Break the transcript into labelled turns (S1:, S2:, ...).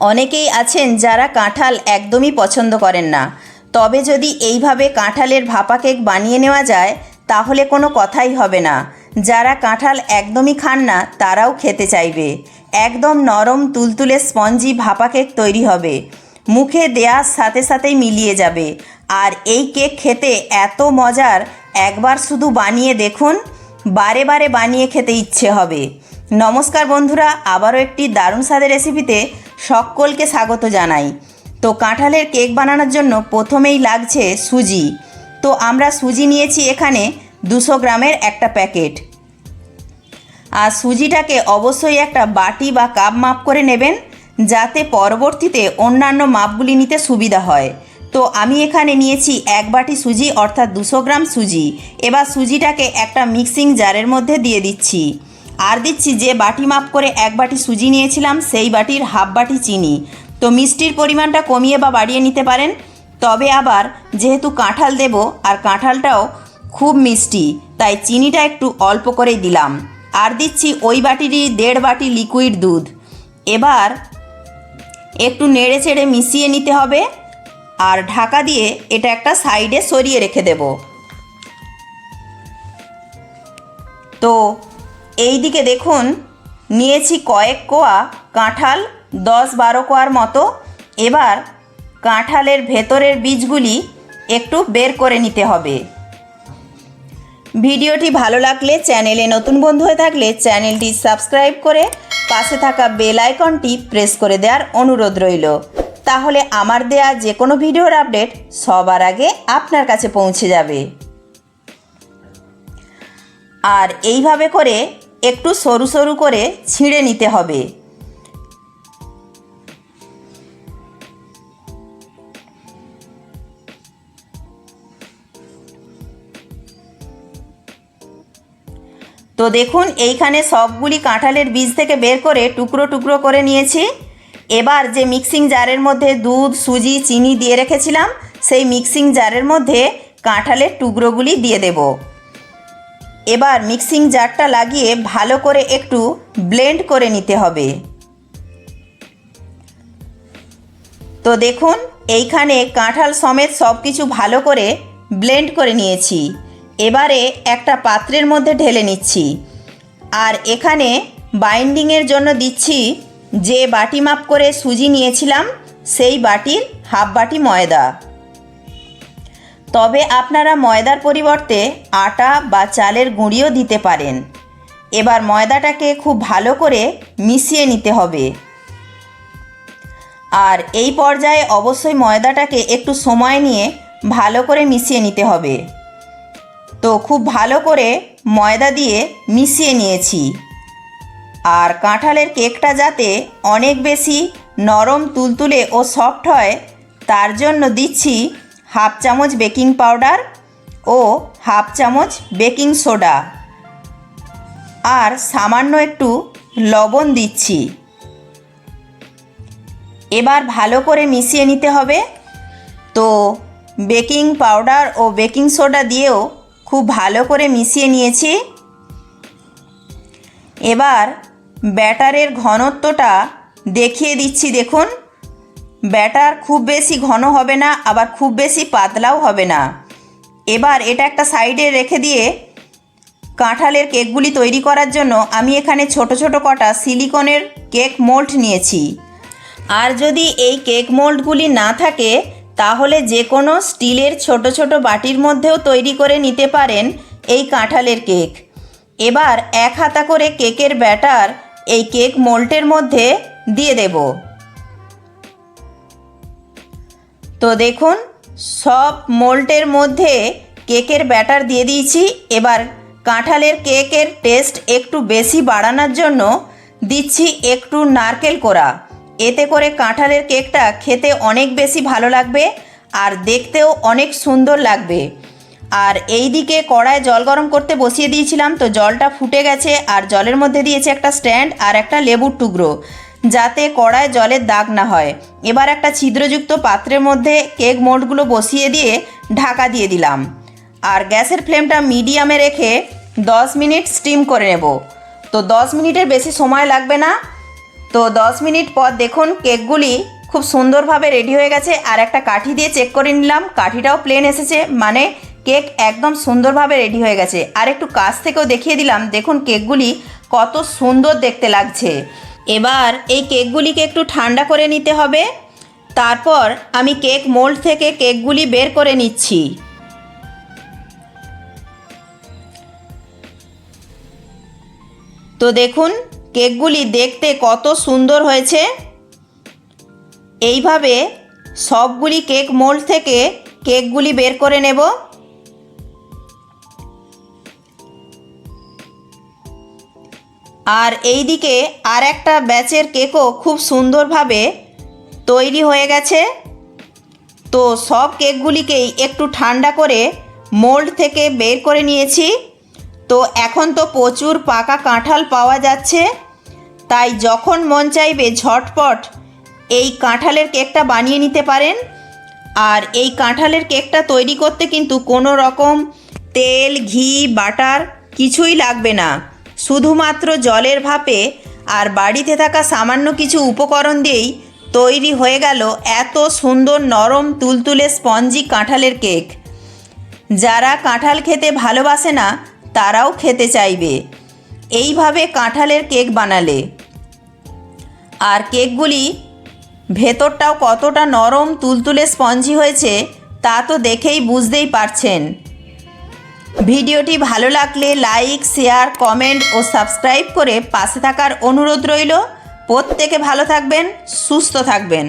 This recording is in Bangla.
S1: অনেকেই আছেন যারা কাঁঠাল একদমই পছন্দ করেন না, তবে যদি এইভাবে কাঁঠালের ভাপা কেক বানিয়ে নেওয়া যায় তাহলে কোনো কথাই হবে না। যারা কাঁঠাল একদমই খান না তারাও খেতে চাইবে। একদম নরম তুলতুলে স্পঞ্জি ভাপা কেক তৈরি হবে, মুখে দেওয়ার সাথে সাথেই মিলিয়ে যাবে। আর এই কেক খেতে এত মজার, একবার শুধু বানিয়ে দেখুন, বারে বারে বানিয়ে খেতে ইচ্ছে হবে। নমস্কার বন্ধুরা, আবারও একটি দারুণ স্বাদের রেসিপিতে সকলকে স্বাগত জানাই। তো কাঁঠালের কেক বানানোর জন্য প্রথমেই লাগছে সুজি। তো আমরা সুজি নিয়েছি এখানে 200 গ্রামের একটা প্যাকেট। আর সুজিটাকে অবশ্যই একটা বাটি বা কাপ মাপ করে নেবেন, যাতে পরবর্তীতে অন্যান্য মাপগুলি নিতে সুবিধা হয়। তো আমি এখানে নিয়েছি 1 বাটি সুজি, অর্থাৎ 200 গ্রাম সুজি। এবার সুজিটাকে একটা মিক্সিং জারের মধ্যে দিয়ে দিচ্ছি। আর দিচ্ছি যে বাটি মাপ করে 1 বাটি সুজি নিয়েছিলাম সেই বাটির হাফ বাটি চিনি। তো মিষ্টির পরিমাণটা কমিয়ে বা বাড়িয়ে নিতে পারেন, তবে আবার যেহেতু কাঁঠাল দেব আর কাঁঠালটাও খুব মিষ্টি, তাই চিনিটা একটু অল্প করেই দিলাম। আর দিচ্ছি ওই বাটিরই 1.5 বাটি লিকুইড দুধ। এবার একটু নেড়ে চেড়ে মিশিয়ে নিতে হবে আর ঢাকা দিয়ে এটা একটা সাইডে সরিয়ে রেখে দেব। তো এই দিকে দেখুন, নিয়েছি কয়েক কোয়া কাঁঠাল, 10-12 কোয়ার মতো। এবার কাঁঠালের ভেতরের বীজগুলি একটু বের করে নিতে হবে। ভিডিওটি ভালো লাগলে, চ্যানেলে নতুন বন্ধু হয়ে থাকলে চ্যানেলটি সাবস্ক্রাইব করে পাশে থাকা বেল আইকনটি প্রেস করে দেওয়ার অনুরোধ রইল। তাহলে আমার দেয়া যে কোনো ভিডিওর আপডেট সবার আগে আপনার কাছে পৌঁছে যাবে। আর এইভাবে করে একটু সরু সরু করে ছিঁড়ে নিতে হবে। তো দেখুন, এইখানে সবগুলি কাঁঠালের বীজ থেকে বের করে টুকরো টুকরো করে নিয়েছি। এবার যে মিক্সিং জারের মধ্যে দুধ, সুজি, চিনি দিয়ে রেখেছিলাম, সেই মিক্সিং জারের মধ্যে কাঁঠালের টুকরোগুলি দিয়ে দেব। এবার মিক্সিং জারটা লাগিয়ে ভালো করে একটু ব্লেন্ড করে নিতে হবে। তো দেখুন, এইখানে কাঁঠাল সমেত সব কিছু ভালো করে ব্লেন্ড করে নিয়েছি। এবারে একটা পাত্রের মধ্যে ঢেলে নিচ্ছি। আর এখানে বাইন্ডিংয়ের জন্য দিচ্ছি যে বাটি মাপ করে সুজি নিয়েছিলাম সেই বাটির হাফ বাটি ময়দা। তবে আপনারা ময়দার পরিবর্তে আটা বা চালের গুঁড়িও দিতে পারেন। এবার ময়দাটাকে খুব ভালো করে মিশিয়ে নিতে হবে। আর এই পর্যায়ে অবশ্যই ময়দাটাকে একটু সময় নিয়ে ভালো করে মিশিয়ে নিতে হবে। তো খুব ভালো করে ময়দা দিয়ে মিশিয়ে নিয়েছি। আর কাঁঠালের কেকটা যাতে অনেক বেশি নরম তুলতুলে ও সফট হয়, তার জন্য দিচ্ছি হাফ চামচ বেকিং পাউডার ও হাফ চামচ বেকিং সোডা, আর সামান্য একটু লবণ দিচ্ছি। এবার ভালো করে মিশিয়ে নিতে হবে। তো বেকিং পাউডার ও বেকিং সোডা দিয়েও খুব ভালো করে মিশিয়ে নিয়েছি। এবার ব্যাটারের ঘনত্বটা দেখিয়ে দিচ্ছি। দেখুন, ব্যাটার খুব বেশি ঘন হবে না, আবার খুব বেশি পাতলাও হবে না। এবার এটা একটা সাইডে রেখে দিয়ে কাঁঠালের কেকগুলি তৈরি করার জন্য আমি এখানে ছোট ছোট কটা সিলিকনের কেক মোল্ড নিয়েছি। আর যদি এই কেক মোল্ডগুলি না থাকে তাহলে যে কোনো স্টিলের ছোট ছোট বাটির মধ্যেও তৈরি করে নিতে পারেন এই কাঁঠালের কেক। এবার 1 হাতা করে কেকের ব্যাটার এই কেক মোল্ডের মধ্যে দিয়ে দেব। তো দেখুন, সব মোল্ডের মধ্যে কেকের ব্যাটার দিয়ে দিয়েছি। এবার কাঁঠালের কেকের টেস্ট একটু বেশি বাড়ানোর জন্য দিচ্ছি একটু নারকেল কোড়া। এতে করে কাঁঠালের কেকটা খেতে অনেক বেশি ভালো লাগবে আর দেখতেও অনেক সুন্দর লাগবে। আর এই দিকে কড়ায় জল গরম করতে বসিয়ে দিয়েছিলাম। তো জলটা ফুটে গেছে আর জলের মধ্যে দিয়েছি একটা স্ট্যান্ড আর একটা লেবুর টুকরো, যাতে কড়ায় জলের দাগ না হয়। এবার একটা ছিদ্রযুক্ত পাত্রের মধ্যে কেক মোল্ডগুলো বসিয়ে দিয়ে ঢাকা দিয়ে দিলাম। আর গ্যাসের ফ্লেমটা মিডিয়ামে রেখে 10 মিনিট স্টিম করে নেব। তো 10 মিনিটের বেশি সময় লাগবে না। তো 10 মিনিট পর দেখুন কেকগুলি খুব সুন্দরভাবে রেডি হয়ে গেছে। আর একটা কাঠি দিয়ে চেক করে নিলাম, কাঠিটাও প্লেন এসেছে, মানে কেক একদম সুন্দরভাবে রেডি হয়ে গেছে। আর একটু কাছ থেকেও দেখিয়ে দিলাম, দেখুন কেকগুলি কত সুন্দর দেখতে লাগছে। এবার এই কেকগুলিকে একটু ঠান্ডা করে নিতে হবে। তারপর আমি কেক মোল্ড থেকে কেকগুলি বের করে নিচ্ছি। তো দেখুন কেকগুলি দেখতে কত সুন্দর হয়েছে। এইভাবে সবগুলি কেক মোল্ড থেকে কেকগুলি বের করে নেব। আর এইদিকে আর একটা ব্যাচের কেকও খুব সুন্দরভাবে তৈরি হয়ে গেছে। তো সব কেকগুলিকেই একটু ঠান্ডা করে মোল্ড থেকে বের করে নিয়েছি। তো এখন তো প্রচুর পাকা কাঁঠাল পাওয়া যাচ্ছে, তাই যখন মন চাইবে ঝটপট এই কাঁঠালের কেকটা বানিয়ে নিতে পারেন। আর এই কাঁঠালের কেকটা তৈরি করতে কিন্তু কোনো রকম তেল, ঘি, বাটার কিছুই লাগবে না। শুধুমাত্র জলের ভাপে আর বাড়িতে থাকা সামান্য কিছু উপকরণ দিয়েই তৈরি হয়ে গেল এত সুন্দর নরম তুলতুলে স্পঞ্জি কাঁঠালের কেক। যারা কাঁঠাল খেতে ভালোবাসে না তারাও খেতে চাইবে এইভাবে কাঁঠালের কেক বানালে। আর কেকগুলি ভেতরটাও কতটা নরম তুলতুলে স্পঞ্জি হয়েছে তা তো দেখেই বুঝতেই পারছেন। ভিডিওটি ভালো লাগলে লাইক, শেয়ার, কমেন্ট ও সাবস্ক্রাইব করে পাশে থাকার অনুরোধ রইল। প্রত্যেকে ভালো থাকবেন, সুস্থ থাকবেন।